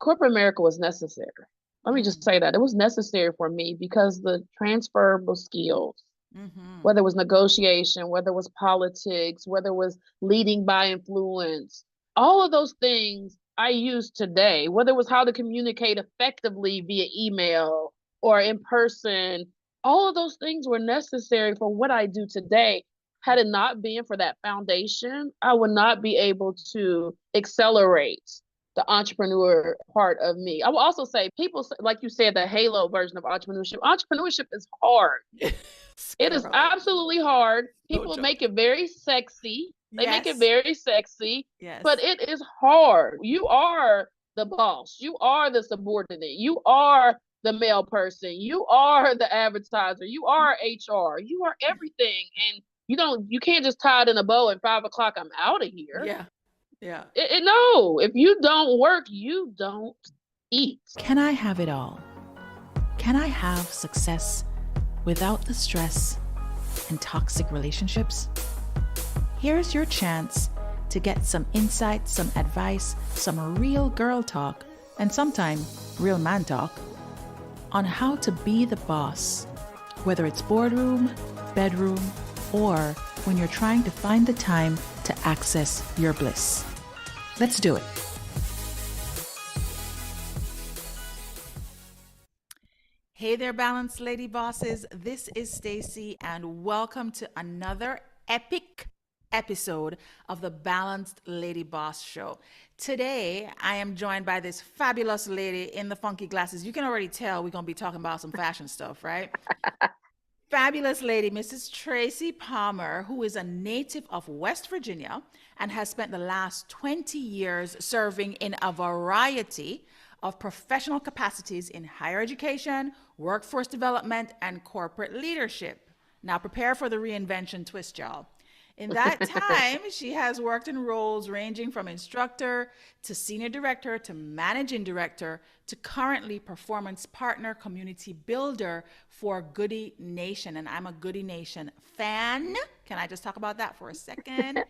corporate America was necessary. Let me just say that it was necessary for me because the transferable skills, Mm-hmm. whether it was negotiation, whether it was politics, whether it was leading by influence, all of those things I use today, whether it was how to communicate effectively via email or in person, all of those things were necessary for what I do today. Had it not been for that foundation, I would not be able to accelerate the entrepreneur part of me. I will also say, people, like you said, the halo version of entrepreneurship. Entrepreneurship is hard. Yes, It is girl. absolutely hard. No People make joke. it very sexy. They make it Yes. very sexy, but Yes. it is hard. You are the boss. You are the subordinate. You are the mail person. You are the advertiser. You are HR. You are everything. And you can't just tie it in a bow at 5 o'clock. I'm out of here. Yeah. Yeah. No, if you don't work, you don't eat. Can I have it all? Can I have success without the stress and toxic relationships? Here's your chance to get some insight, some advice, some real girl talk, and sometimes real man talk on how to be the boss, whether it's boardroom, bedroom, or when you're trying to find the time to access your bliss. Let's do it. Hey there, balanced lady bosses. This is Stacy, and welcome to another epic episode of the Balanced Lady Boss Show. Today, I am joined by this fabulous lady in the funky glasses. You can already tell we're going to be talking about some fashion stuff, right? Fabulous lady, Mrs. Tracy Palmer, who is a native of West Virginia and has spent the last 20 years serving in a variety of professional capacities in higher education, workforce development, and corporate leadership. Now prepare for the reinvention twist, y'all. In that time, she has worked in roles ranging from instructor to senior director to managing director to currently performance partner community builder for Goody Nation. And I'm a Goody Nation fan. Can I just talk about that for a second?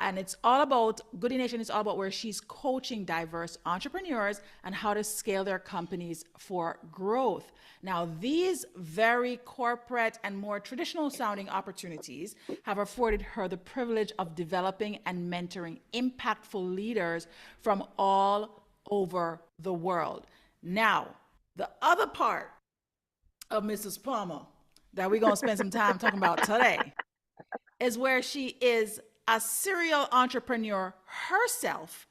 And it's all about, Goody Nation is all about where she's coaching diverse entrepreneurs and how to scale their companies for growth. Now, these very corporate and more traditional sounding opportunities have afforded her the privilege of developing and mentoring impactful leaders from all over the world. Now, the other part of Mrs. Palmer that we're going to spend some time talking about today is where she is a serial entrepreneur herself,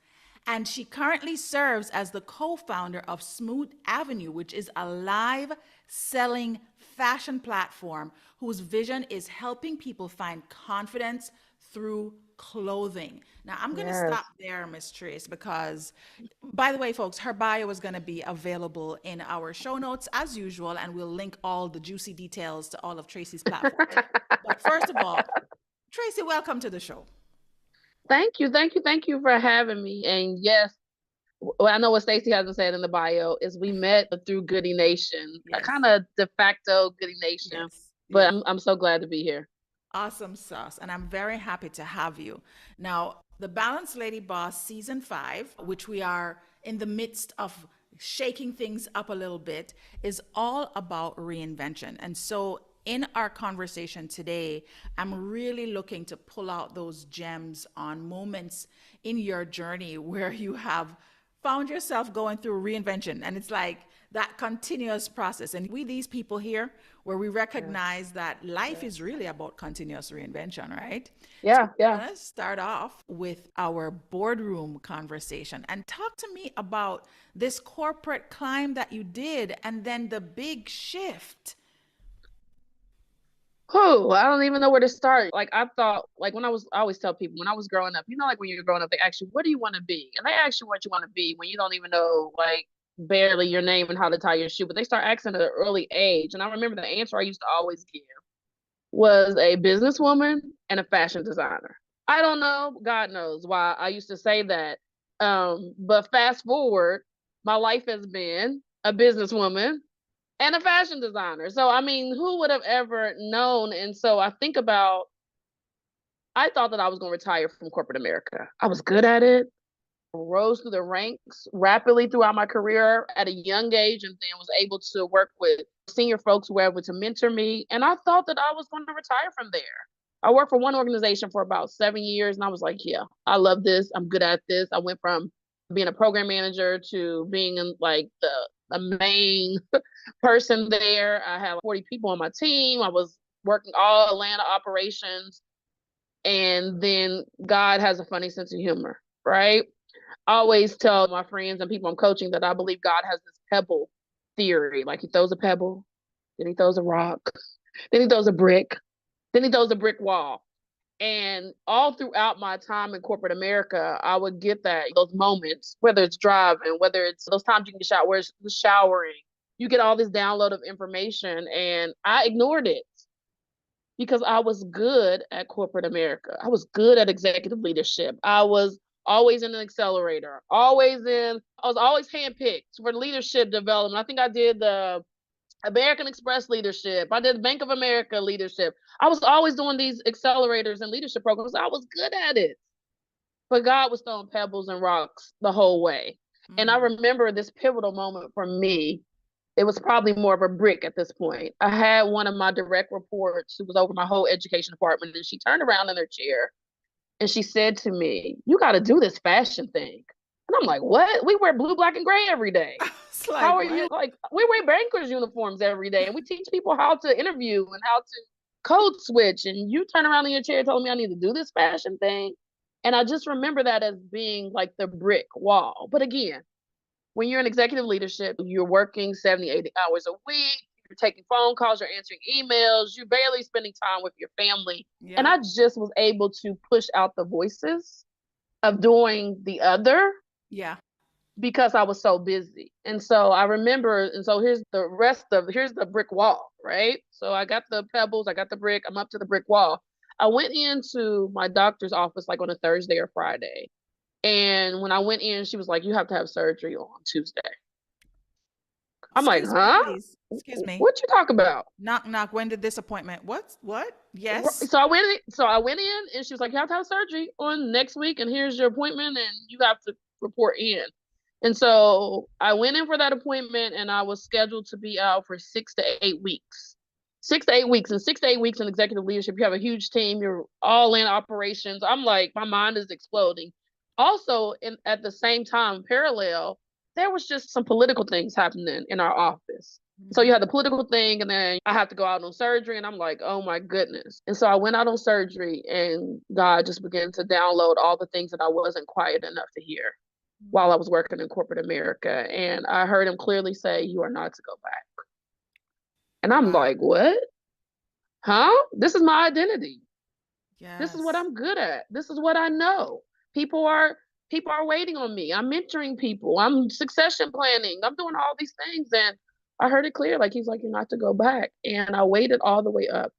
and she currently serves as the co-founder of Smooth Avenue, which is a live selling fashion platform whose vision is helping people find confidence through clothing. Now, I'm going to Yes. stop there, Miss Trace, because, by the way, folks, her bio is going to be available in our show notes as usual, and we'll link all the juicy details to all of Tracy's platforms. But first of all, Tracy, welcome to the show. Thank you, thank you, thank you for having me. And yes, well, I know what Stacey hasn't said in the bio is we met through Goody Nation, a Yes, kind of de facto Goody Nation. yes, But yes. I'm so glad to be here. Awesome sauce. And I'm very happy to have you. Now, the Balanced Lady Boss season 5, which we are in the midst of shaking things up a little bit, is all about reinvention. And so, in our conversation today, I'm really looking to pull out those gems on moments in your journey where you have found yourself going through reinvention. And it's like that continuous process. And we, these people here, where we Yeah, recognize that life is really about continuous reinvention, right? So yeah, yeah. let's start off with our boardroom conversation and talk to me about this corporate climb that you did and then the big shift. Whew, I don't even know where to start. Like I thought, like I always tell people when I was growing up, like when you're growing up, they ask you, what do you want to be? And they ask you what you want to be when you don't even know, like barely your name and how to tie your shoe, but they start asking at an early age. And I remember the answer I used to always give was a businesswoman and a fashion designer. I don't know, God knows why I used to say that. But fast forward, my life has been a businesswoman and a fashion designer. So I mean, who would have ever known? And so I think about I thought that I was going to retire from corporate America. I was good at it. rose through the ranks rapidly throughout my career at a young age, and then was able to work with senior folks who were able to mentor me. And I thought that I was going to retire from there. I worked for one organization for about 7 years, and I was like, yeah, I love this. I'm good at this. I went from being a program manager to being in like the main person there. I had 40 people on my team. I was working all Atlanta operations. And then God has a funny sense of humor, right? I always tell my friends and people I'm coaching that I believe God has this pebble theory. Like he throws a pebble, then he throws a rock, then he throws a brick, then he throws a brick wall. And all throughout my time in corporate America, I would get those moments, whether it's driving, whether it's those times you can shower, where it's showering, you get all this download of information, and I ignored it because I was good at corporate America. I was good at executive leadership. I was always in an accelerator, I was always handpicked for leadership development. I think I did the American Express leadership. I did Bank of America leadership. I was always doing these accelerators and leadership programs. I was good at it. But God was throwing pebbles and rocks the whole way. Mm-hmm. And I remember this pivotal moment for me. It was probably more of a brick at this point. I had one of my direct reports who was over my whole education department, and she turned around in her chair and she said to me, "You got to do this fashion thing." And I'm like, "What? We wear blue, black, and gray every day. Like, how are you? Like, we wear bankers' uniforms every day, and we teach people how to interview and how to code switch. And you turn around in your chair telling me I need to do this fashion thing." And I just remember that as being like the brick wall. But again, when you're in executive leadership, you're working 70, 80 hours a week, you're taking phone calls, you're answering emails, you're barely spending time with your family. Yeah. And I just was able to push out the voices of doing the other. Yeah. Because I was so busy. And so I remember, and so here's the brick wall, right? So I got the pebbles, I got the brick, I'm up to the brick wall. I went into my doctor's office like on a Thursday or Friday. And when I went in, she was like, "You have to have surgery on Tuesday." I'm like, "Huh? Excuse me. What you talk about?" Knock, knock. When did this appointment? What? Yes. So I went in and she was like, "You have to have surgery on next week. And here's your appointment and you have to report in." And so I went in for that appointment and I was scheduled to be out for 6 to 8 weeks. 6 to 8 weeks. And 6 to 8 weeks in executive leadership, you have a huge team. You're all in operations. I'm like, my mind is exploding. Also, at the same time, parallel, there was just some political things happening in our office. Mm-hmm. So you had the political thing, and then I have to go out on surgery, and I'm like, oh my goodness. And so I went out on surgery, and God just began to download all the things that I wasn't quiet enough to hear while I was working in corporate America. And I heard him clearly say, "You are not to go back." And I'm like, what? Huh? This is my identity. Yes. This is what I'm good at. This is what I know. People are waiting on me. I'm mentoring people. I'm succession planning. I'm doing all these things. And I heard it clear. Like, he's like, "You're not to go back." And I waited all the way up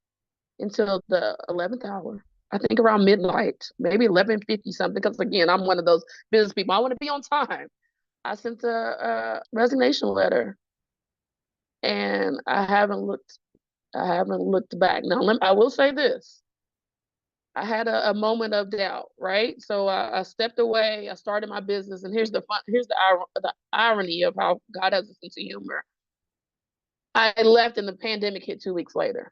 until the 11th hour. I think around midnight, maybe 11:50 something. Because again, I'm one of those business people. I want to be on time. I sent a resignation letter, and I haven't looked back. Now, I will say this. I had a moment of doubt, right? So I stepped away. I started my business, and here's the irony of how God has a sense of humor. I left, and the pandemic hit 2 weeks later.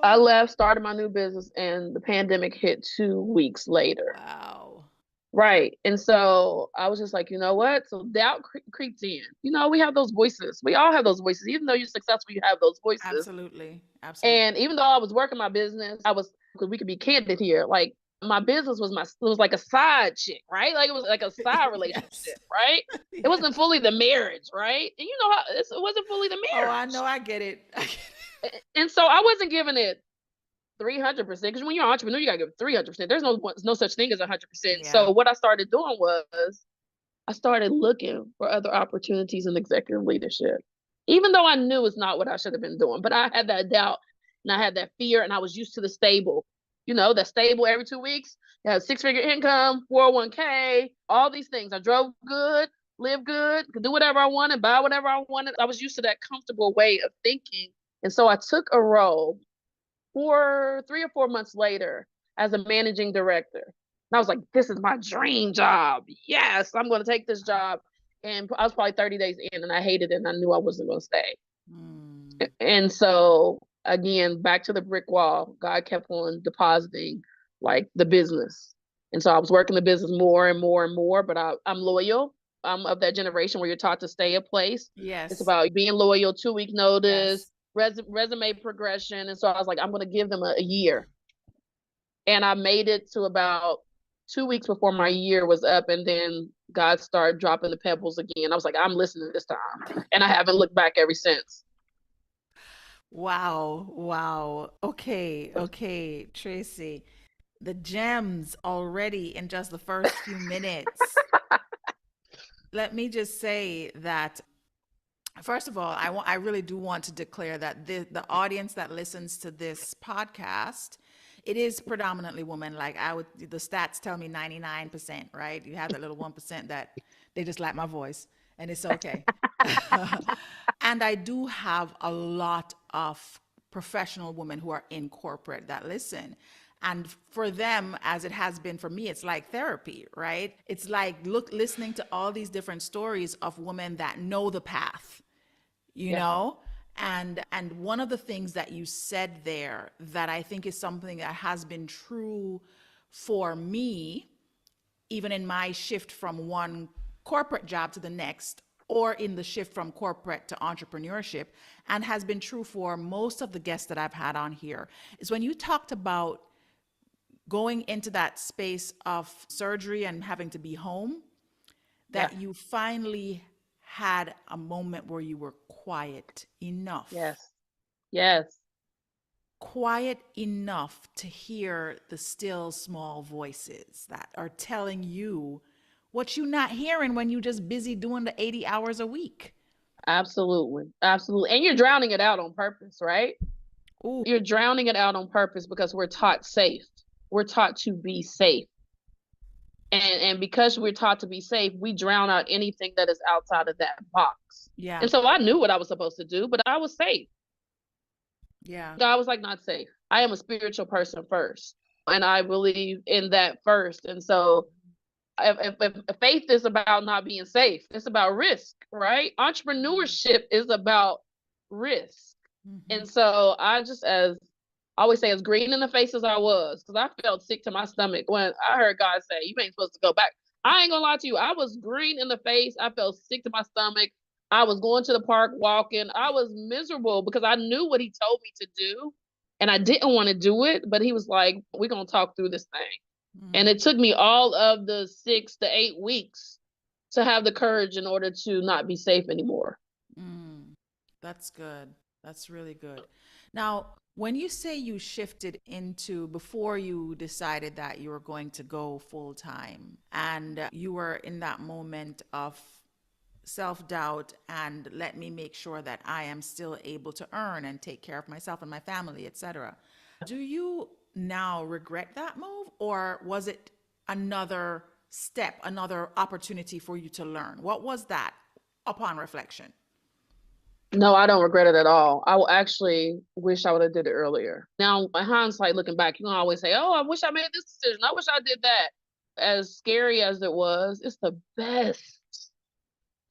I left, started my new business, and the pandemic hit 2 weeks later. Wow. Right. And so I was just like, you know what? So doubt creeps in. You know, we have those voices. We all have those voices. Even though you're successful, you have those voices. Absolutely. And even though I was working my business, because we could be candid here, like my business was like a side chick, right? Like it was like a side relationship, yes. Right? Yeah. It wasn't fully the marriage, right? And you know how it wasn't fully the marriage. Oh, I know. I get it. And so I wasn't giving it 300%, because when you're an entrepreneur, you gotta give 300%. There's no such thing as 100%. Yeah. So what I started doing was I started looking for other opportunities in executive leadership, even though I knew it's not what I should have been doing. But I had that doubt and I had that fear, and I was used to the stable. You know, that stable every 2 weeks. You have 6-figure income, 401k, all these things. I drove good, lived good, could do whatever I wanted, buy whatever I wanted. I was used to that comfortable way of thinking. And so I took a role for 3 or 4 months later as a managing director. And I was like, this is my dream job. Yes, I'm going to take this job. And I was probably 30 days in and I hated it and I knew I wasn't going to stay. And so again, back to the brick wall, God kept on depositing like the business. And so I was working the business more and more and more, but I'm loyal. I'm of that generation where you're taught to stay a place. Yes. It's about being loyal, 2-week notice, Yes. resume progression. And so I was like, I'm going to give them a year. And I made it to about 2 weeks before my year was up. And then God started dropping the pebbles again. I was like, I'm listening this time. And I haven't looked back ever since. Wow. Wow. Okay, Tracy. The gems already in just the first few minutes. Let me just say that, first of all, I really do want to declare that the audience that listens to this podcast, it is predominantly women. Like the stats tell me 99%, right? You have that little 1% that they just like my voice, and it's okay. And I do have a lot of professional women who are in corporate that listen. And for them, as it has been for me, it's like therapy, right? It's like listening to all these different stories of women that know the path, you know? And one of the things that you said there that I think is something that has been true for me, even in my shift from one corporate job to the next, or in the shift from corporate to entrepreneurship, and has been true for most of the guests that I've had on here, is when you talked about going into that space of surgery and having to be home, that you finally had a moment where you were quiet enough. Yes. Quiet enough to hear the still small voices that are telling you what you're not hearing when you're just busy doing the 80 hours a week. Absolutely. And you're drowning it out on purpose, right? Ooh. You're drowning it out on purpose because we're taught safe. We're taught to be safe. And because we're taught to be safe, we drown out anything that is outside of that box. Yeah. And so I knew what I was supposed to do, but I was safe. Yeah. God was like, not safe. I am a spiritual person first. And I believe in that first. And so if faith is about not being safe, it's about risk, right? Entrepreneurship is about risk. And so I just, as I always say, as green in the face as I was, because I felt sick to my stomach when I heard God say, you ain't supposed to go back. I ain't gonna lie to you. I was green in the face. I felt sick to my stomach. I was going to the park walking. I was miserable because I knew what he told me to do and I didn't want to do it. But he was like, we're going to talk through this thing. And it took me all of the 6 to 8 weeks to have the courage in order to not be safe anymore. That's good. That's really good. Now, when you say you shifted into, before you decided that you were going to go full time and you were in that moment of self-doubt and let me make sure that I am still able to earn and take care of myself and my family, etc. Do you now regret that move, or was it another step, another opportunity for you to learn? What was that upon reflection? No, I don't regret it at all. I will actually wish I would have did it earlier. Now, in hindsight, looking back, you can always say, oh, I wish I made this decision. I wish I did that. As scary as it was, it's the best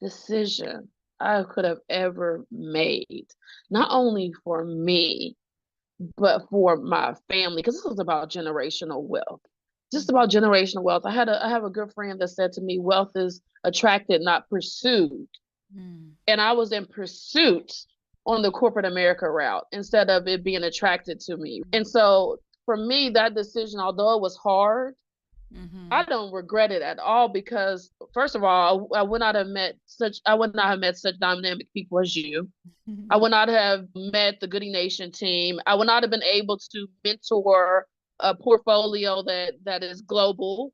decision I could have ever made. Not only for me, but for my family, because this is about generational wealth. Just about generational wealth. I have a good friend that said to me, wealth is attracted, not pursued. And I was in pursuit on the corporate America route instead of it being attracted to me. And so for me, that decision, although it was hard, I don't regret it at all, because first of all, I would not have met such dynamic people as you. I would not have met the Goody Nation team. I would not have been able to mentor a portfolio that is global.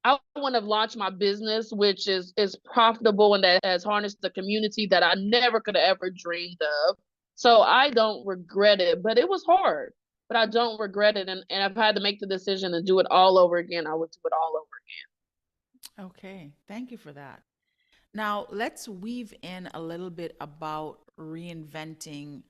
I wouldn't have launched my business, which is profitable and that has harnessed the community that I never could have ever dreamed of. So I don't regret it, but it was hard. But I don't regret it. And I've had to make the decision and do it all over again. I would do it all over again. Okay. Thank you for that. Now, let's weave in a little bit about reinventing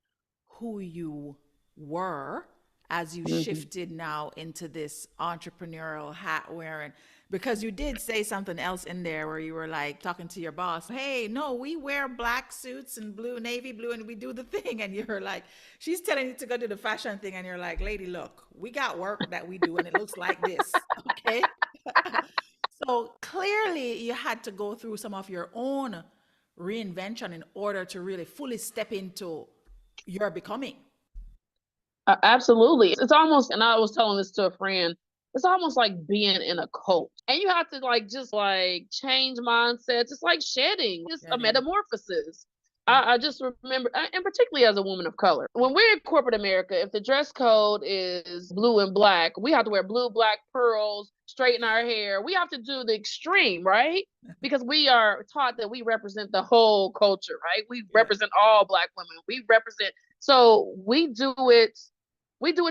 who you were as you shifted now into this entrepreneurial hat wearing? Because you did say something else in there where you were like talking to your boss, hey, no, we wear black suits and blue, navy blue, and we do the thing. And you're like, she's telling you to go do the fashion thing. And you're like, lady, look, we got work that we do and it looks like this. Okay. So clearly you had to go through some of your own reinvention in order to really fully step into your becoming. Absolutely. It's almost, and I was telling this to a friend, it's almost like being in a cult. And you have to like just like change mindsets. It's like shedding, it's a metamorphosis. I just remember, and particularly as a woman of color, when we're in corporate America, if the dress code is blue and black, we have to wear blue, black, pearls, straighten our hair. We have to do the extreme, right? Because we are taught that we represent the whole culture, right? We represent all Black women. We represent, so we do it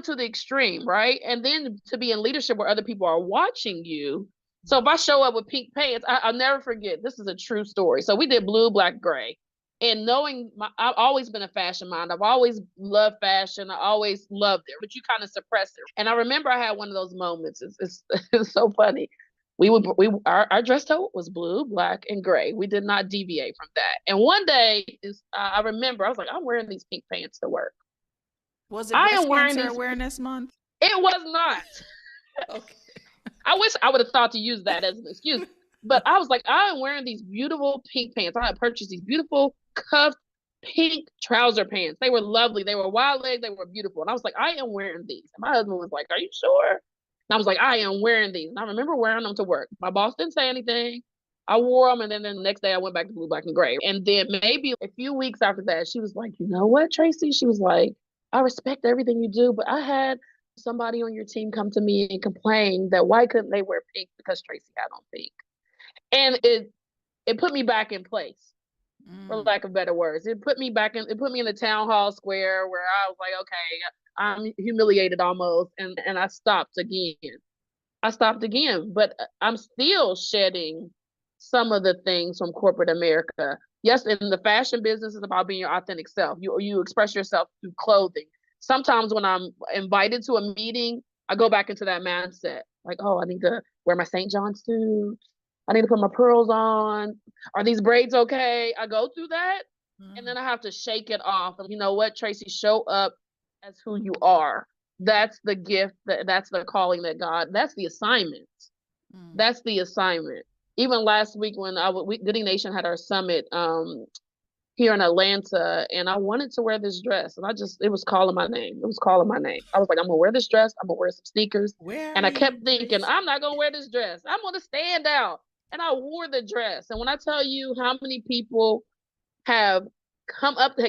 to the extreme, right? And then to be in leadership where other people are watching you. So if I show up with pink pants, I'll never forget. This is a true story. So we did blue, black, gray. And knowing I've always been a fashion mind. I've always loved fashion. I always loved it, but you kind of suppress it. And I remember I had one of those moments. It's so funny. Our dress code was blue, black, and gray. We did not deviate from that. And one day I remember I was like, I'm wearing these pink pants to work. Was it Breast Cancer Awareness Month? It was not. Okay. I wish I would have thought to use that as an excuse. But I was like, I am wearing these beautiful pink pants. I had purchased these beautiful cuffed pink trouser pants. They were lovely. They were wide legs. They were beautiful. And I was like, I am wearing these. And my husband was like, are you sure? And I was like, I am wearing these. And I remember wearing them to work. My boss didn't say anything. I wore them. And then the next day I went back to blue, black, and gray. And then maybe a few weeks after that, she was like, you know what, Tracy? She was like, I respect everything you do, but I had somebody on your team come to me and complain that why couldn't they wear pink because Tracy had on pink. And it put me back in place, for lack of better words. It put me in the town hall square where I was like, okay, I'm humiliated almost. And I stopped again. But I'm still shedding some of the things from corporate America. Yes, in the fashion business, it's about being your authentic self. You express yourself through clothing. Sometimes when I'm invited to a meeting, I go back into that mindset. Like, oh, I need to wear my St. John suit. I need to put my pearls on. Are these braids okay? I go through that, and then I have to shake it off. And you know what, Tracy? Show up as who you are. That's the gift. That's the calling that God. That's the assignment. That's the assignment. Even last week when Gooding Nation had our summit here in Atlanta, and I wanted to wear this dress, and it was calling my name. It was calling my name. I was like, I'm gonna wear this dress. I'm gonna wear some sneakers. And I kept thinking, I'm not gonna wear this dress. I'm gonna stand out. And I wore the dress. And when I tell you how many people have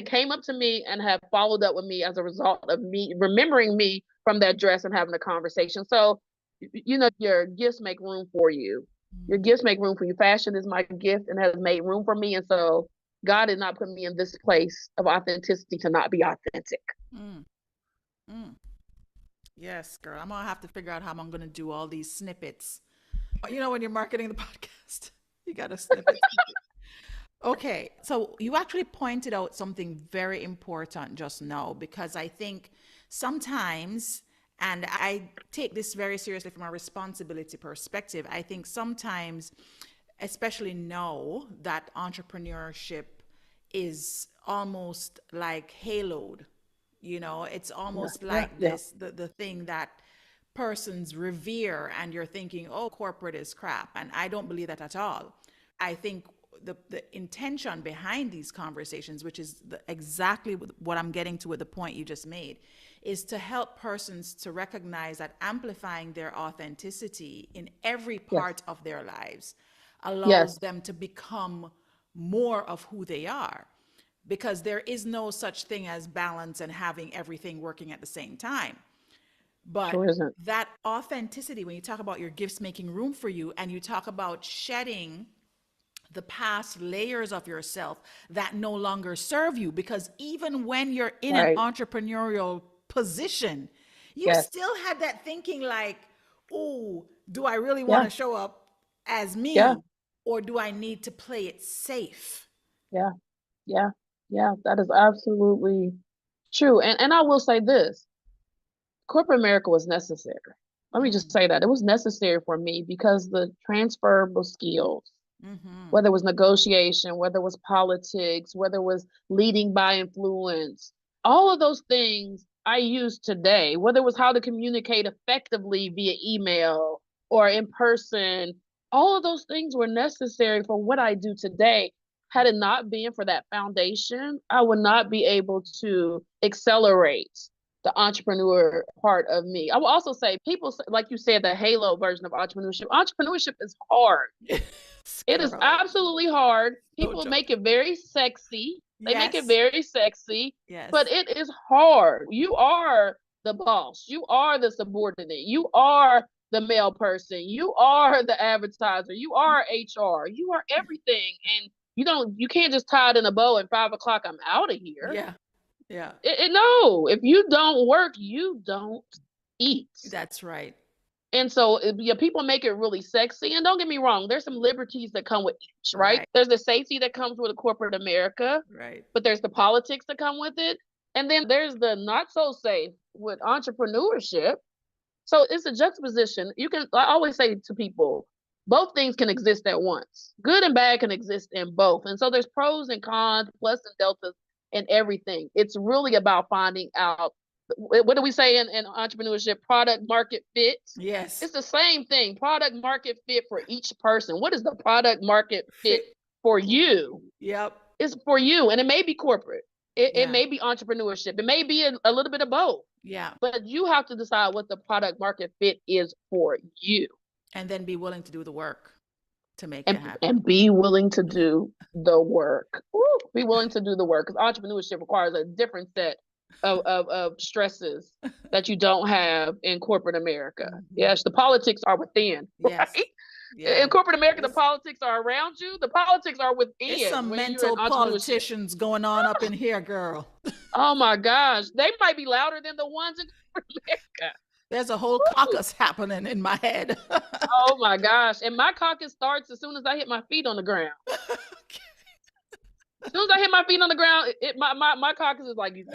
came up to me and have followed up with me as a result of me remembering me from that dress and having a conversation. So, you know, your gifts make room for you. Your gifts make room for you. Fashion is my gift and has made room for me. And so God did not put me in this place of authenticity to not be authentic. Yes, girl. I'm going to have to figure out how I'm going to do all these snippets. You know, when you're marketing the podcast, you got to snip it. Okay. So you actually pointed out something very important just now, because I think sometimes, and I take this very seriously from a responsibility perspective, I think sometimes, especially now that entrepreneurship is almost like haloed, you know, it's almost this, the thing that persons revere, and you're thinking, oh, corporate is crap. And I don't believe that at all. I think the intention behind these conversations, which is exactly what I'm getting to with the point you just made, is to help persons to recognize that amplifying their authenticity in every part of their lives allows them to become more of who they are. Because there is no such thing as balance and having everything working at the same time. But that authenticity, when you talk about your gifts making room for you, and you talk about shedding the past layers of yourself that no longer serve you, because even when you're in an entrepreneurial position, you still had that thinking like, oh, do I really want to show up as me? Or do I need to play it safe? That is absolutely true. And I will say this. corporate America was necessary. Let me just say that it was necessary for me because the transferable skills, whether it was negotiation, whether it was politics, whether it was leading by influence, all of those things I use today, whether it was how to communicate effectively via email or in person, all of those things were necessary for what I do today. Had it not been for that foundation, I would not be able to accelerate the entrepreneur part of me. I will also say, people, like you said, the halo version of entrepreneurship. Entrepreneurship is hard. It is absolutely hard. People make it very sexy. They make it very sexy, but it is hard. You are the boss. You are the subordinate. You are the mail person. You are the advertiser. You are HR. You are everything. And you can't just tie it in a bow at 5 o'clock. I'm out of here. Yeah. No, if you don't work, you don't eat. That's right. And so people make it really sexy. And don't get me wrong, there's some liberties that come with each, right? There's the safety that comes with a corporate America, but there's the politics that come with it. And then there's the not so safe with entrepreneurship. So it's a juxtaposition. I always say to people, both things can exist at once. Good and bad can exist in both. And so there's pros and cons, plus and deltas and everything. It's really about finding out, what do we say in entrepreneurship? Product market fit. Yes. It's the same thing. Product market fit for each person. What is the product market fit for you? Yep. It's for you. And it may be corporate. It may be entrepreneurship. It may be a little bit of both. Yeah. But you have to decide what the product market fit is for you. And then be willing to do the work to make it happen. And be willing to do the work. Woo, be willing to do the work, because entrepreneurship requires a different set of stresses that you don't have in corporate America. Yes, the politics are within, right? Yeah. In corporate America, the politics are around you. The politics are within. There's some mental politicians going on up in here, girl. Oh my gosh. They might be louder than the ones in corporate America. There's a whole caucus happening in my head. Oh my gosh. And my caucus starts as soon as I hit my feet on the ground. As soon as I hit my feet on the ground, my caucus is like, did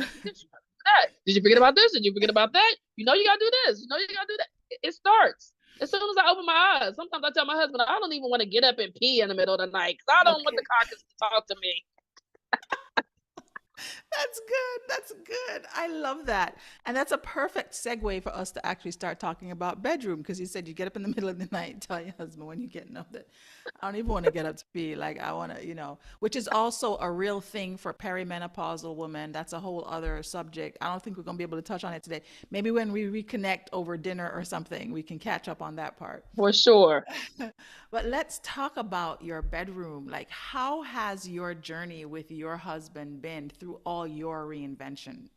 you forget about this? Did you forget about that? You know you gotta do this. You know you gotta do that. It starts as soon as I open my eyes. Sometimes I tell my husband, I don't even want to get up and pee in the middle of the night because I don't want the caucus to talk to me. That's good. That's good. I love that. And that's a perfect segue for us to actually start talking about bedroom, because you said you get up in the middle of the night and tell your husband when you're getting up that I don't even want to get up to pee. Like I want to, which is also a real thing for perimenopausal women. That's a whole other subject. I don't think we're going to be able to touch on it today. Maybe when we reconnect over dinner or something, we can catch up on that part. For sure. But let's talk about your bedroom. Like, how has your journey with your husband been through all your reinvention?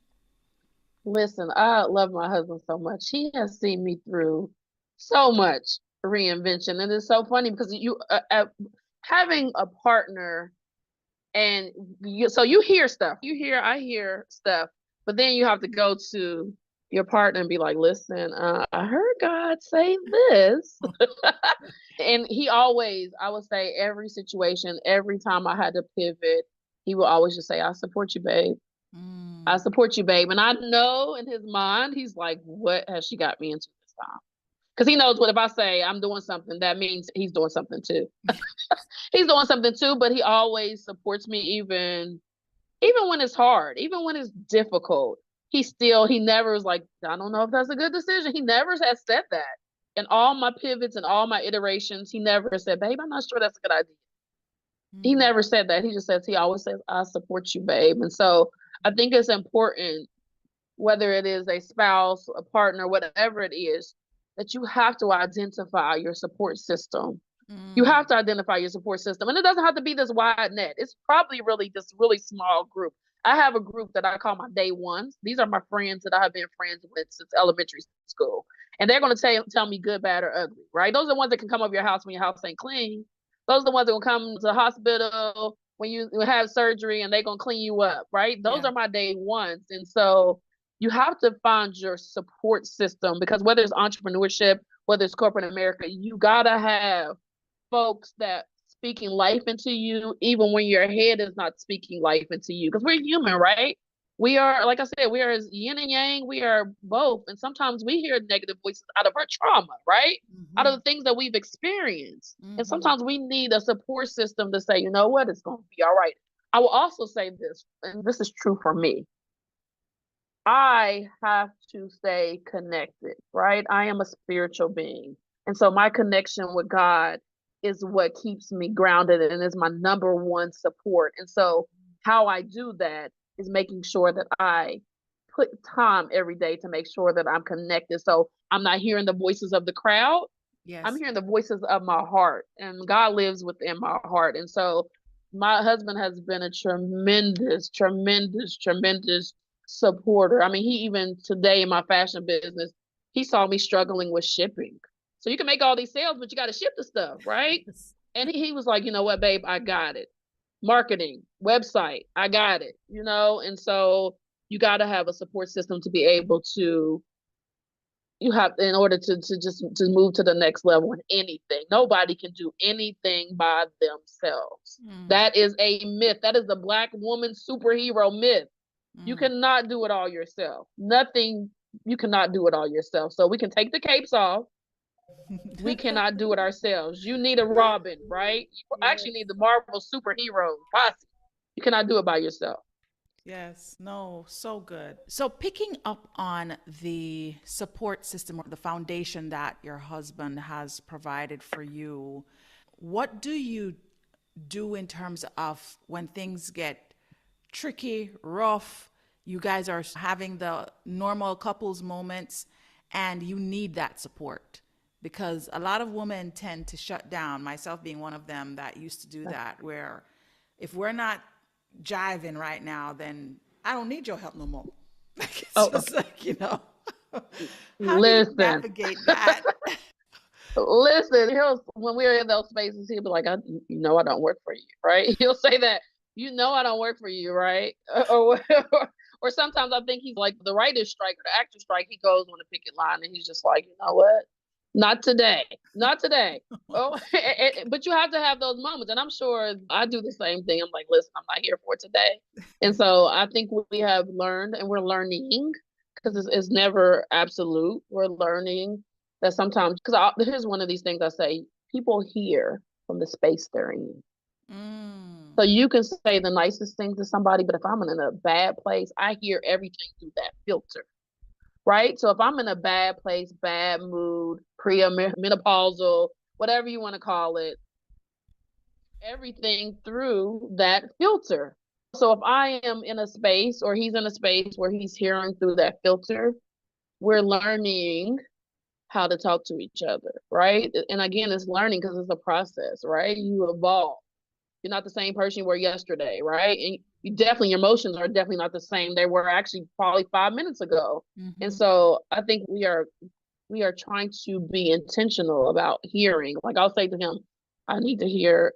Listen, I love my husband so much. He has seen me through so much reinvention. And it's so funny because having a partner, and you hear stuff. I hear stuff, but then you have to go to your partner and be like, listen, I heard God say this. And he always, I would say, every situation, every time I had to pivot, he will always just say, I support you, babe. I support you, babe. And I know in his mind, he's like, what has she got me into this time? Because he knows what if I say I'm doing something, that means he's doing something too. He's doing something too, but he always supports me even when it's hard, even when it's difficult. He never was like, I don't know if that's a good decision. He never has said that. In all my pivots and all my iterations, he never said, babe, I'm not sure that's a good idea. He never said that. He always says, I support you, babe. And so I think it's important, whether it is a spouse, a partner, whatever it is, that you have to identify your support system. You have to identify your support system. And it doesn't have to be this wide net. It's probably really this really small group. I have a group that I call my day ones. These are my friends that I have been friends with since elementary school. And they're going to tell me good, bad, or ugly, right? Those are the ones that can come over your house when your house ain't clean. Those are the ones that will come to the hospital when you have surgery and they're going to clean you up, right? Those are my day ones. And so you have to find your support system, because whether it's entrepreneurship, whether it's corporate America, you got to have folks that speaking life into you, even when your head is not speaking life into you, because we're human, right? We are, like I said, we are as yin and yang. We are both. And sometimes we hear negative voices out of our trauma, right? Out of Mm-hmm. the things that we've experienced. And Mm-hmm. sometimes we need a support system to say, you know what, it's going to be all right. I will also say this, and this is true for me. I have to stay connected, right? I am a spiritual being. And so my connection with God is what keeps me grounded and is my number one support. And so how I do that is making sure that I put time every day to make sure that I'm connected. So I'm not hearing the voices of the crowd. I'm Yes. hearing the voices of my heart, and God lives within my heart. And so my husband has been a tremendous, tremendous, tremendous supporter. I mean, he even today in my fashion business, he saw me struggling with shipping. So you can make all these sales, but you got to ship the stuff, right? Yes. And he was like, you know what, babe, I got it. Marketing, website, I got it, you know? And so you got to have a support system to be able to, you have, in order to just to move to the next level in anything. Nobody can do anything by themselves. Mm. That is a myth. That is the Black woman superhero myth. You Mm. cannot do it all yourself. Nothing, you cannot do it all yourself. So we can take the capes off. We cannot do it ourselves. You need a Robin, right? You actually Yes. need the Marvel superhero posse. You cannot do it by yourself. Yes, no, so good. So, picking up on the support system or the foundation that your husband has provided for you, what do you do in terms of when things get tricky, rough? You guys are having the normal couples moments and you need that support because a lot of women tend to shut down, myself being one of them that used to do that, where if we're not jiving right now, then I don't need your help no more. Like it's Oh, just like, how do you listen, navigate that? listen. He'll, when we're in those spaces, he'll be like, you know, I don't work for you, right? He'll say that, you know, I don't work for you, right? Or sometimes I think he's like the writer's strike or the actor's strike. He goes on a picket line and he's just like, you know what? Not today. Not today. Oh, but you have to have those moments. And I'm sure I do the same thing. I'm like, listen, I'm not here for today. And so I think we have learned and we're learning because it's never absolute. We're learning that sometimes, because here's one of these things I say, people hear from the space they're in. Mm. So you can say the nicest thing to somebody, but if I'm in a bad place, I hear everything through that filter, right? So if I'm in a bad place, bad mood, pre-menopausal, whatever you want to call it, everything through that filter. So if I am in a space or he's in a space where he's hearing through that filter, we're learning how to talk to each other, right? And again, it's learning because it's a process, right? You evolve. You're not the same person you were yesterday, right? And you definitely, your emotions are definitely not the same they were actually probably 5 minutes ago. And Mm-hmm. so I think we are trying to be intentional about hearing. Like I'll say to him, I need to hear,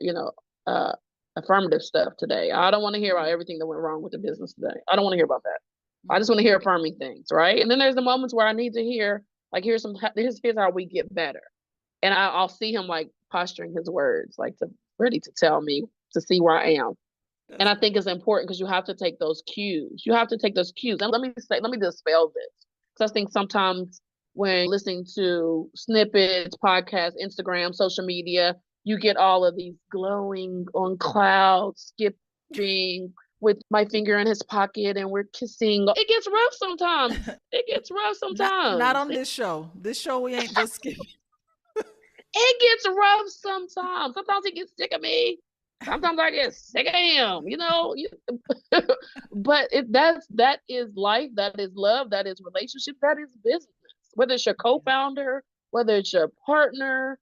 uh, affirmative stuff today. I don't want to hear about everything that went wrong with the business today. I don't want to hear about that. I just want to hear affirming things, right? And then there's the moments where I need to hear, like, here's how we get better. And I'll see him like posturing his words, like to ready to tell me to see where I am. And That's I good. think it's important because you have to take those cues. You have to take those cues. And let me dispel this. Because I think sometimes when listening to snippets, podcasts, Instagram, social media, you get all of these glowing on clouds, skipping with my finger in his pocket and we're kissing. It gets rough sometimes. It gets rough Not sometimes. on this show. This show we ain't just skipping. It gets rough sometimes. Sometimes he gets sick of me. Sometimes I get sick of him. But that is life. That is love. That is relationship. That is business. Whether it's your co-founder, whether it's your partner,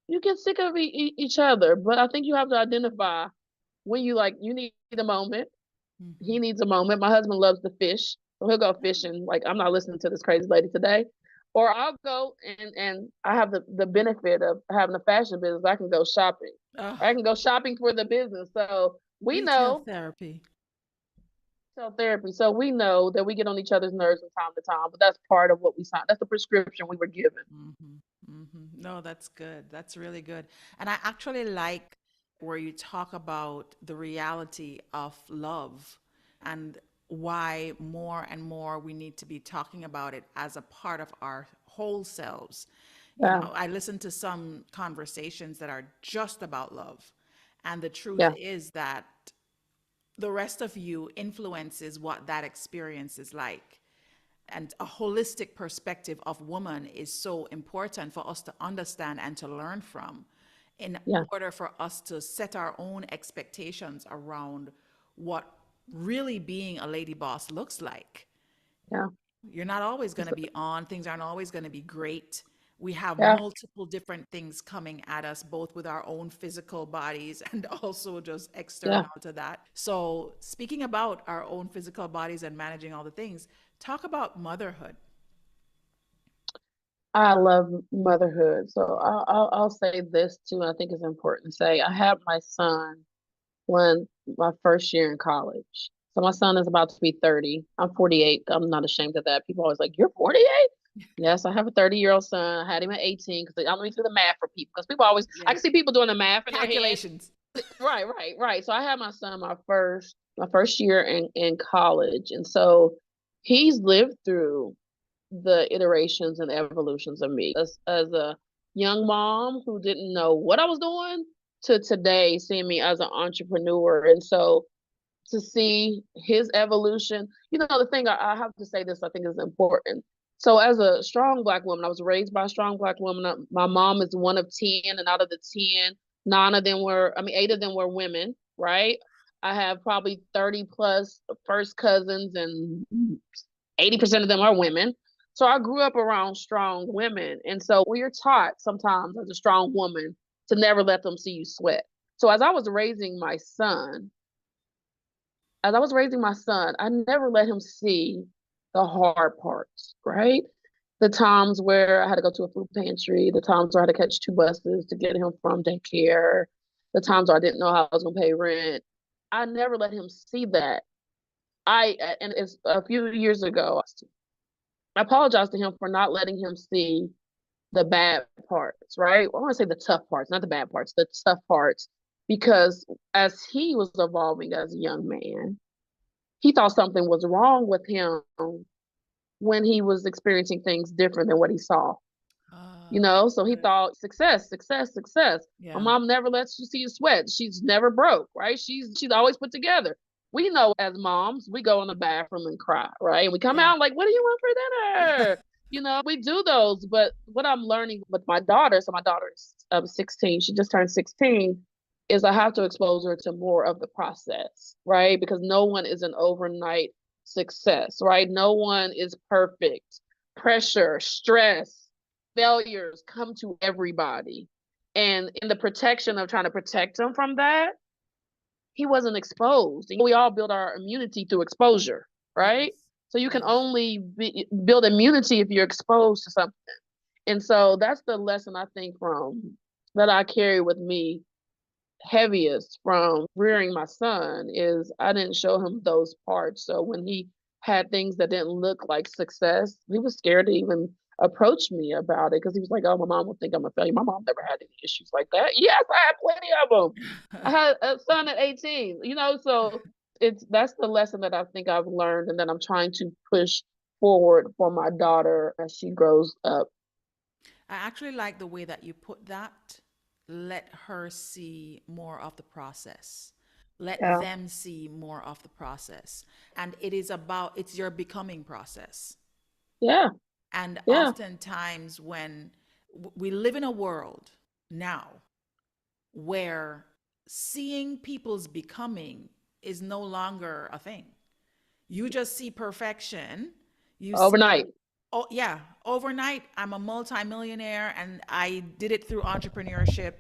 you get sick of each other. But I think you have to identify when you need a moment. Mm-hmm. He needs a moment. My husband loves to fish, so he'll go fishing. Like I'm not listening to this crazy lady today, or I'll go and I have the benefit of having a fashion business. I can go shopping. Oh, I can go shopping for the business. So we retail know therapy. therapy. So we know that we get on each other's nerves from time to time, but that's part of what we signed. That's the prescription we were given. Mm-hmm. Mm-hmm. No, that's good. That's really good. And I actually like where you talk about the reality of love. And why more and more we need to be talking about it as a part of our whole selves. You Yeah. know, I listen to some conversations that are just about love. And the truth Yeah. is that the rest of you influences what that experience is like. And a holistic perspective of woman is so important for us to understand and to learn from in Yeah. order for us to set our own expectations around what really being a lady boss looks like. Yeah. You're not always going to be on, things aren't always going to be great. We have Yeah. multiple different things coming at us, both with our own physical bodies and also just Yeah. external to that. So, speaking about our own physical bodies and managing all the things, talk about motherhood. I love motherhood. So I'll say this too. I think it's important to say I had my son when my first year in college. So my son is about to be 30. I'm 48. I'm not ashamed of that. People always like, you're 48? Yes, I have a 30-year-old son. I had him at 18 because I'm going to do the math for people because people always, I Yes. can see people doing the math in their head. Calculations. Right, right, right. So I had my son my first year in college. And so he's lived through the iterations and evolutions of me as a young mom who didn't know what I was doing to today seeing me as an entrepreneur. And so to see his evolution, the thing I have to say this, I think is important. So as a strong Black woman, I was raised by a strong Black woman. My mom is one of 10, and out of the 10, 8 of them were women, right? I have probably 30 plus first cousins, and 80% of them are women. So I grew up around strong women. And so we are taught sometimes as a strong woman to never let them see you sweat. So as I was raising my son, I never let him see the hard parts, right? The times where I had to go to a food pantry, the times where I had to catch two buses to get him from daycare, the times where I didn't know how I was going to pay rent. I never let him see that. And it's a few years ago, I apologized to him for not letting him see the bad parts, right? I want to say the tough parts, not the bad parts, the tough parts, because as he was evolving as a young man, he thought something was wrong with him when he was experiencing things different than what he saw. So he Good. thought success, success, success. My Yeah. mom never lets you see you sweat. She's never broke, right? She's always put together. We know as moms, we go in the bathroom and cry, right? And we come Yeah. out like, what do you want for dinner? We do those. But what I'm learning with my daughter, so my daughter is 16, she just turned 16, is I have to expose her to more of the process, right? Because no one is an overnight success, right? No one is perfect. Pressure, stress, failures come to everybody. And in the protection of trying to protect them from that, he wasn't exposed. We all build our immunity through exposure, right? Yes. So you can Yes. only build immunity if you're exposed to something. And so that's the lesson I think from that I carry with me heaviest from rearing my son is I didn't show him those parts. So when he had things that didn't look like success, he was scared to even approach me about it because he was like, "Oh, my mom will think I'm a failure." My mom never had any issues like that. Yes, I had plenty of them. I had a son at 18, so that's the lesson that I think I've learned and that I'm trying to push forward for my daughter as she grows up. I actually like the way that you put that. Let her see more of the process. Let Yeah. them see more of the process. And it's your becoming process. Yeah. And Yeah. oftentimes, when we live in a world now where seeing people's becoming is no longer a thing, you just see perfection. You see, Overnight. oh, yeah, overnight, I'm a multimillionaire and I did it through entrepreneurship,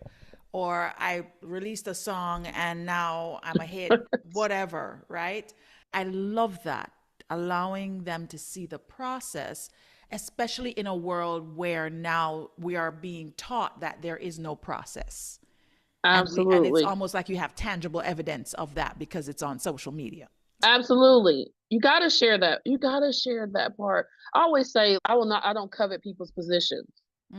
or I released a song and now I'm a hit, whatever, right? I love that, allowing them to see the process, especially in a world where now we are being taught that there is no process. And it's Absolutely. almost like you have tangible evidence of that because it's on social media. Absolutely. You got to share that. You got to share that part. I always say I don't covet people's positions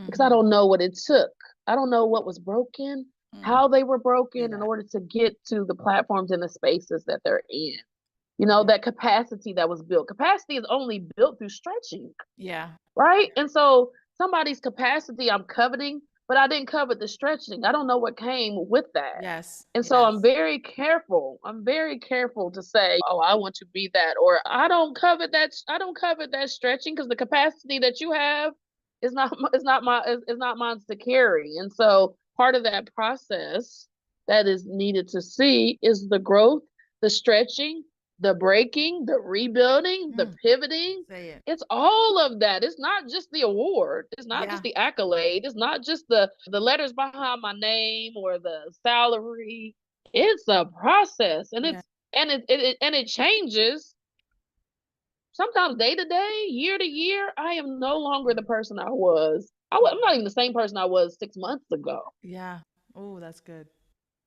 because I Mm-hmm. don't know what it took. I don't know what was broken, Mm. how they were Say broken in that. order to get to the platforms and the spaces that they're in. that capacity that was built. Capacity is only built through stretching. Yeah. Right. And so somebody's capacity I'm coveting, but I didn't covet the stretching. I don't know what came with that. Yes. And so I'm very careful. I'm very careful to say, oh, I want to be that, or I don't covet that. I don't covet that stretching, because the capacity that you have is not mine to carry. And so part of that process that is needed to see is the growth, the stretching, the breaking, the rebuilding, the pivoting. It's all of that. It's not just the award. It's not just the accolade. It's not just the letters behind my name or the salary. It's a process, and it changes sometimes day to day, year to year. I am no longer the person I was. I'm not even the same person I was 6 months ago. Yeah. Oh, that's good.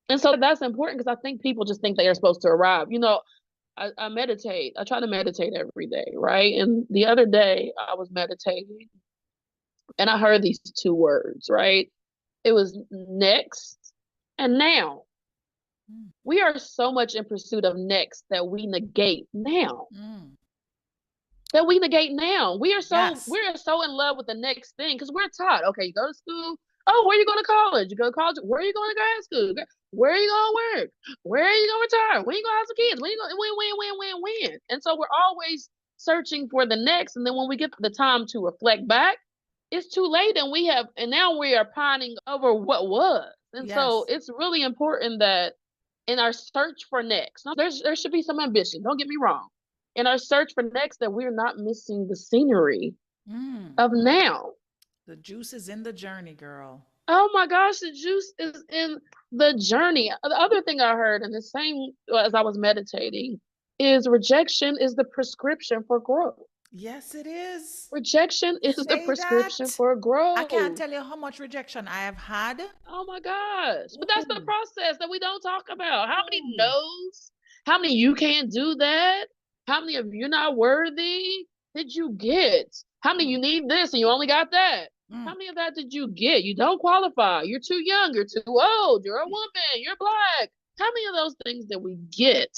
And so that's important, because I think people just think they are supposed to arrive. I meditate. I try to meditate every day, right? And the other day I was meditating and I heard these two words, right? It was next and now. We are so much in pursuit of next that we negate now. We are so in love with the next thing, because we're taught, okay, you go to school. Oh, where are you going to college? You go to college. Where are you going to grad school? Where are you going to work? Where are you going to retire? When are you going to have some kids? When are you going to win? And so we're always searching for the next. And then when we get the time to reflect back, it's too late. And now we are pining over what was. And so it's really important that in our search for next, there should be some ambition. Don't get me wrong. In our search for next, that we're not missing the scenery of now. The juice is in the journey, girl. Oh my gosh, the juice is in the journey. The other thing I heard in the same, as I was meditating, is rejection is the prescription for growth. Yes, it is. Rejection is the prescription for growth. I can't tell you how much rejection I have had. Oh my gosh. But that's the process that we don't talk about. How many no's? How many you can't do that? How many of you're not worthy did you get? How many you need this and you only got that? How many of that did you get? You don't qualify. You're too young. You're too old. You're a woman. You're Black. How many of those things did we get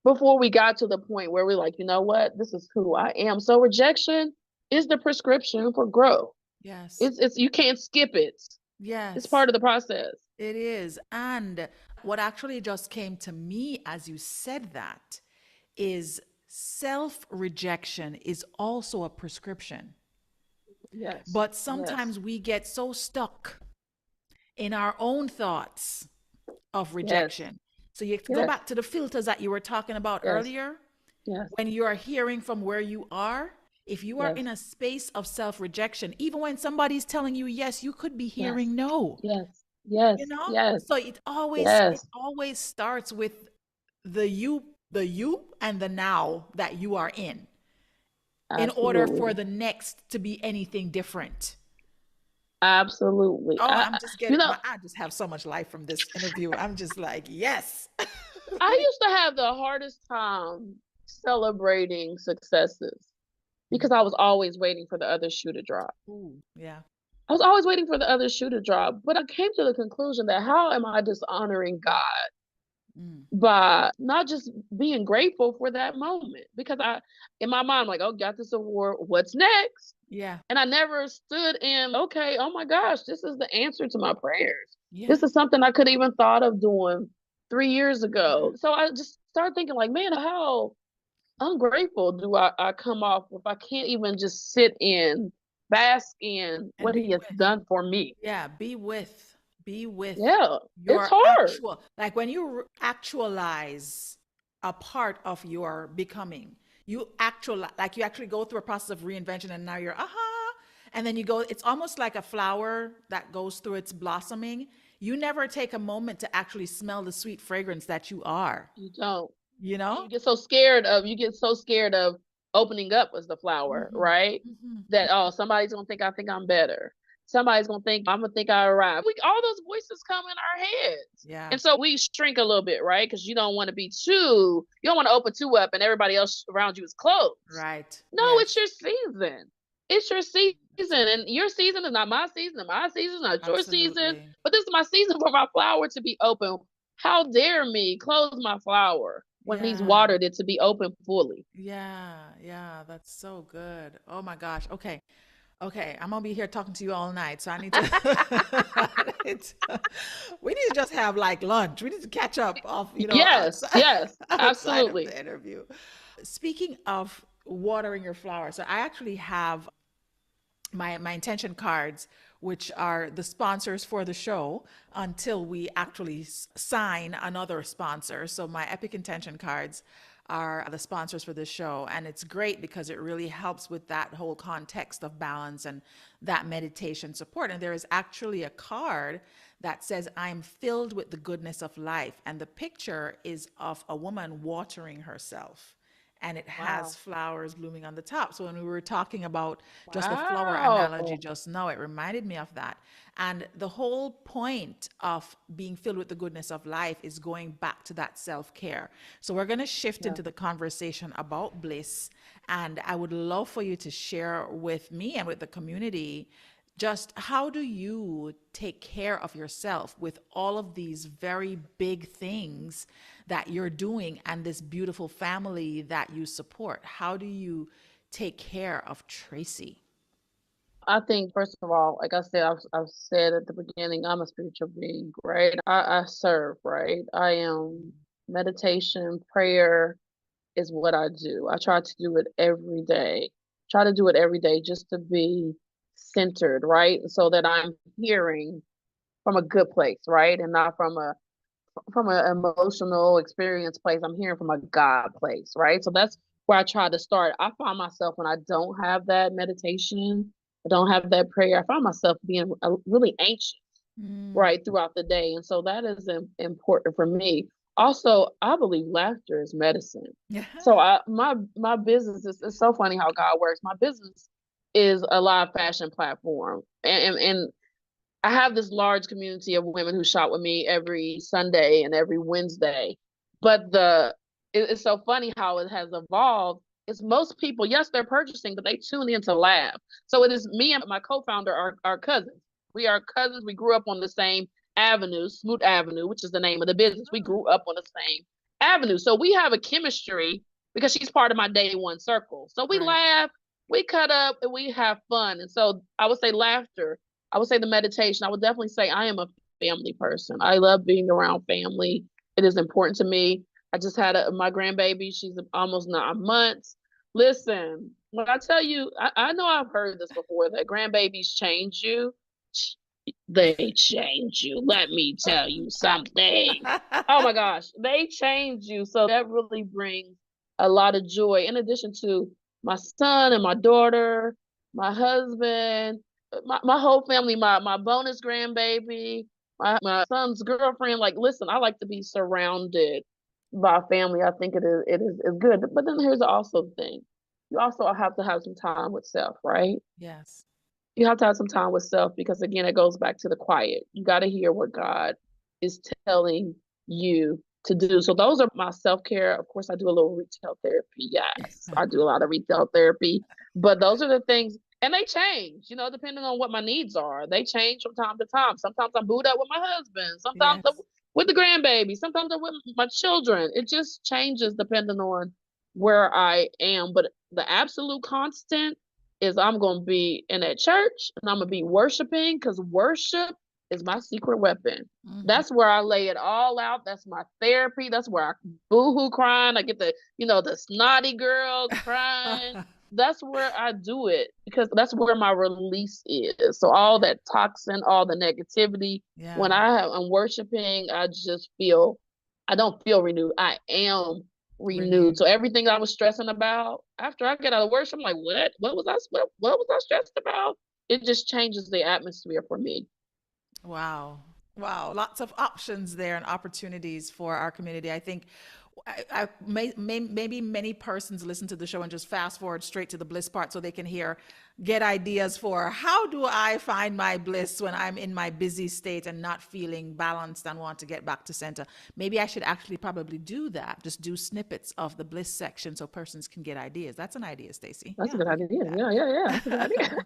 before we got to the point where we're like, you know what? This is who I am. So rejection is the prescription for growth. Yes. It's you can't skip it. Yes. It's part of the process. It is. And what actually just came to me as you said that is self-rejection is also a prescription. Yes. But sometimes we get so stuck in our own thoughts of rejection. So you go back to the filters that you were talking about earlier. Yes. When you are hearing from where you are, if you are in a space of self-rejection, even when somebody's telling you yes, you could be hearing no. Yes. Yes. You know? Yes. So it always starts with the you and the now that you are in. Absolutely. In order for the next to be anything different. Absolutely. Oh, I'm just getting, I just have so much life from this interview. I'm just like, yes. I used to have the hardest time celebrating successes because I was always waiting for the other shoe to drop. Ooh, yeah. I was always waiting for the other shoe to drop, but I came to the conclusion that how am I dishonoring God by not just being grateful for that moment? Because in my mind, I'm like, oh, got this award. What's next? Yeah. And I never stood in, okay, oh my gosh, this is the answer to my prayers. Yeah. This is something I could even thought of doing 3 years ago. So I just started thinking like, man, how ungrateful do I come off if I can't even just sit in, bask in what he has done for me? Yeah, be with. Yeah, it's hard. Like when you actualize a part of your becoming, you actually go through a process of reinvention, and now you're and then you go, it's almost like a flower that goes through its blossoming. You never take a moment to actually smell the sweet fragrance that you are. You don't. You know? You get so scared of opening up as the flower, right? That, oh, somebody's gonna think I'm better. Somebody's gonna think I'm gonna think I arrived. All those voices come in our heads. Yeah. And so we shrink a little bit, right? Because you don't want to open too up and everybody else around you is closed. Right. No, It's your season. It's your season. And your season is not my season, and my season is not your season. But this is my season for my flower to be open. How dare me close my flower when he's Yeah. watered it to be open fully. Yeah. Yeah. That's so good. Oh my gosh. Okay. Okay, I'm gonna be here talking to you all night, so I need to. We need to just have like lunch. We need to catch up off, Yes, outside, yes, outside of absolutely. the interview. Speaking of watering your flowers, so I actually have my intention cards, which are the sponsors for the show until we actually sign another sponsor. So my Epic Intention cards are the sponsors for this show, and it's great because it really helps with that whole context of balance and that meditation support. And there is actually a card that says I'm filled with the goodness of life, and the picture is of a woman watering herself, and it has Wow. flowers blooming on the top. So when we were talking about just the flower analogy Wow. just now, it reminded me of that. And the whole point of being filled with the goodness of life is going back to that self-care. So we're going to shift Yeah. into the conversation about bliss. And I would love for you to share with me and with the community just how do you take care of yourself with all of these very big things that you're doing and this beautiful family that you support? How do you take care of Tracy? I think first of all, like I said, I've said at the beginning, I'm a spiritual being, right? I serve, right? I am meditation, prayer is what I do. I try to do it every day. Try to do it every day just to be centered, right? So that I'm hearing from a good place, right? And not from an emotional experience place. I'm hearing from a God place, right? So that's where I try to start. I find myself when I don't have that meditation, I don't have that prayer, I find myself being really anxious, Mm. right, throughout the day. And so that is important for me. Also, I believe laughter is medicine. Yeah. So my business is it's so funny how God works. My business is a live fashion platform. And I have this large community of women who shop with me every Sunday and every Wednesday. But it's so funny how it has evolved. It's most people, yes, they're purchasing, but they tune in to laugh. So it is me and my co-founder are cousins. We are cousins. We grew up on the same avenue, Smoot Avenue, which is the name of the business. We grew up on the same avenue. So we have a chemistry because she's part of my day one circle. So we Right. laugh, we cut up, and we have fun. And so I would say laughter, I would say the meditation. I would definitely say I am a family person. I love being around family. It is important to me. I just had my grandbaby. She's almost 9 months. Listen, when I tell you, I know I've heard this before that grandbabies change you. They change you. Let me tell you something. Oh my gosh, they change you. So that really brings a lot of joy. In addition to my son and my daughter, my husband, my whole family, my bonus grandbaby, my son's girlfriend. Like, listen, I like to be surrounded by family. I think it is good. But then here's also the thing. You also have to have some time with self, right? Yes. You have to have some time with self because again, it goes back to the quiet. You got to hear what God is telling you to do. So those are my self-care. Of course, I do a little retail therapy. Yes, I do a lot of retail therapy, but those are the things, and they change, depending on what my needs are. They change from time to time. Sometimes I'm booed up with my husband. Sometimes I'm Yes. with the grandbaby. Sometimes I'm with my children. It just changes depending on where I am. But the absolute constant is I'm going to be in that church and I'm going to be worshiping because worship is my secret weapon. Hmm. That's where I lay it all out. That's my therapy. That's where I boohoo crying. I get the snotty girls crying. That's where I do it because that's where my release is. So all that toxin, all the negativity, when Yeah. I'm worshiping, I don't feel renewed. I am renewed. Renewed. So everything I was stressing about after I get out of worship, I'm like, what was I stressed about? It just changes the atmosphere for me. Wow. Wow. Lots of options there and opportunities for our community. I think maybe many persons listen to the show and just fast forward straight to the bliss part so they can get ideas for how do I find my bliss when I'm in my busy state and not feeling balanced and want to get back to center. Maybe I should actually probably do that. Just do snippets of the bliss section so persons can get ideas. That's an idea, Stacy. That's a Yeah, good we can idea. do Yeah, yeah, yeah. That's a good that. idea.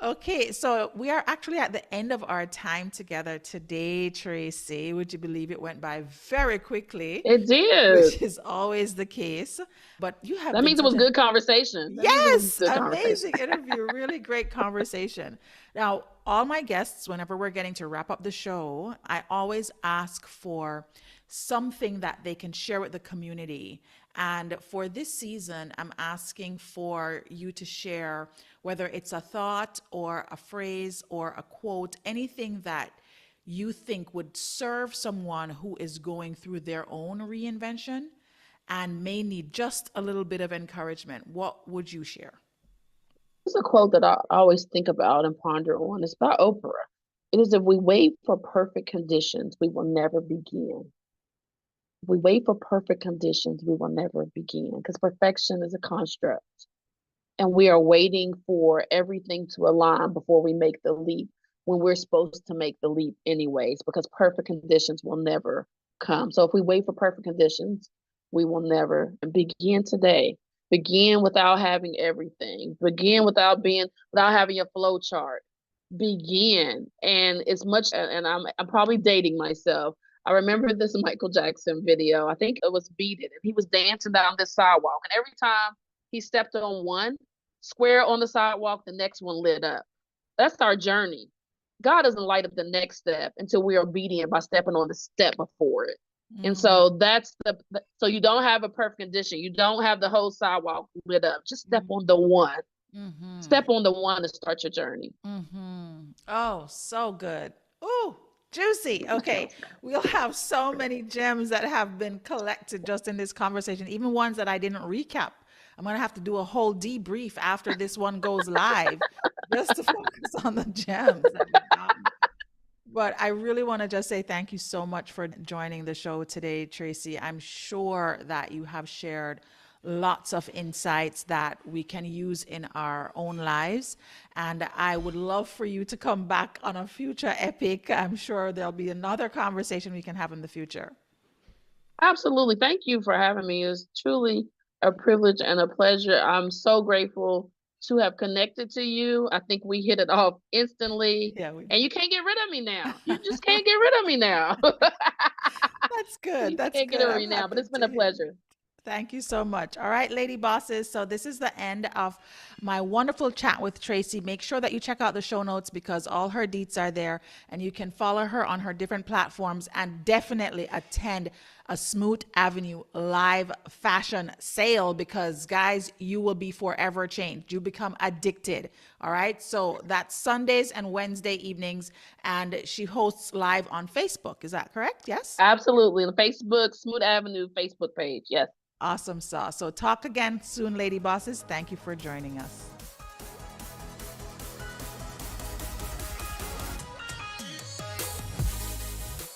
Okay, so we are actually at the end of our time together today, Tracy. Would you believe it went by very quickly, It did. which is always the case. But you have That been means it such was an good conversation. That means it was yes, good conversation. amazing interview, really great conversation. Now, all my guests, whenever we're getting to wrap up the show, I always ask for something that they can share with the community. And for this season, I'm asking for you to share whether it's a thought or a phrase or a quote, anything that you think would serve someone who is going through their own reinvention and may need just a little bit of encouragement. What would you share? It's a quote that I always think about and ponder on. It's by Oprah. It is, if we wait for perfect conditions, we will never begin. If we wait for perfect conditions, we will never begin, because perfection is a construct. And we are waiting for everything to align before we make the leap, when we're supposed to make the leap anyways, because perfect conditions will never come. So if we wait for perfect conditions, we will never begin today. Begin without having everything. Begin without having a flow chart. Begin. And as much, and I'm probably dating myself. I remember this Michael Jackson video. I think it was Beat It, and he was dancing down this sidewalk, and every time he stepped on one square on the sidewalk, the next one lit up. That's our journey. God doesn't light up the next step until we are obedient by stepping on the step before it. And Mm, so that's so you don't have a perfect condition. You don't have the whole sidewalk lit up. Just step on the one. mm-hmm, Step on the one to start your journey. mm-hmm. Oh, so good. Ooh, juicy. Okay, we'll have so many gems that have been collected just in this conversation, even ones that I didn't recap. I'm gonna have to do a whole debrief after this one goes live, just to focus on the gems that we've gotten. But I really want to just say thank you so much for joining the show today, Tracy. I'm sure that you have shared lots of insights that we can use in our own lives. And I would love for you to come back on a future epic. I'm sure there'll be another conversation we can have in the future. Absolutely. Thank you for having me. It's truly a privilege and a pleasure. I'm so grateful to have connected to you. I think we hit it off instantly. Yeah, we And you can't get rid of me now. You just can't get rid of me now. that's good. You That's can't get good. rid of I'm me now, but happy it's been to a hear. pleasure. Thank you so much. All right, lady bosses. So this is the end of my wonderful chat with Tracy. Make sure that you check out the show notes because all her deets are there and you can follow her on her different platforms and definitely attend a Smoot Avenue live fashion sale because guys, you will be forever changed. You become addicted. All right. So that's Sundays and Wednesday evenings and she hosts live on Facebook. Is that correct? Yes. Absolutely. The Facebook, Smooth Avenue Facebook page. Yes. Awesome sauce. So talk again soon, lady bosses. Thank you for joining us.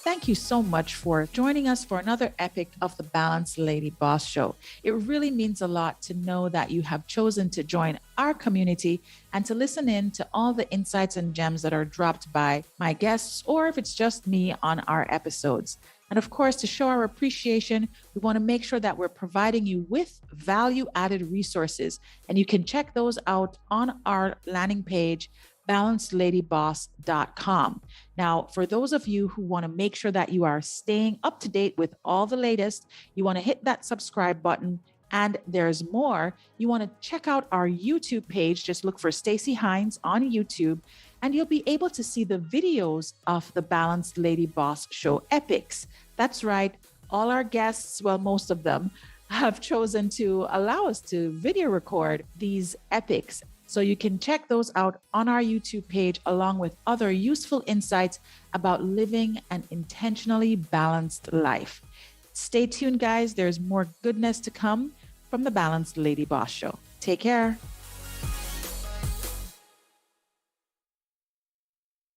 Thank you so much for joining us for another epic of the Balanced Lady Boss Show. It really means a lot to know that you have chosen to join our community and to listen in to all the insights and gems that are dropped by my guests, or if it's just me on our episodes. And of course, to show our appreciation, we want to make sure that we're providing you with value-added resources. And you can check those out on our landing page, balancedladyboss.com. Now, for those of you who want to make sure that you are staying up to date with all the latest, you want to hit that subscribe button. And there's more. You want to check out our YouTube page. Just look for Stacey Hines on YouTube, and you'll be able to see the videos of the Balanced Lady Boss Show epics. That's right. All our guests, well, most of them, have chosen to allow us to video record these epics. So you can check those out on our YouTube page, along with other useful insights about living an intentionally balanced life. Stay tuned, guys. There's more goodness to come from the Balanced Lady Boss Show. Take care.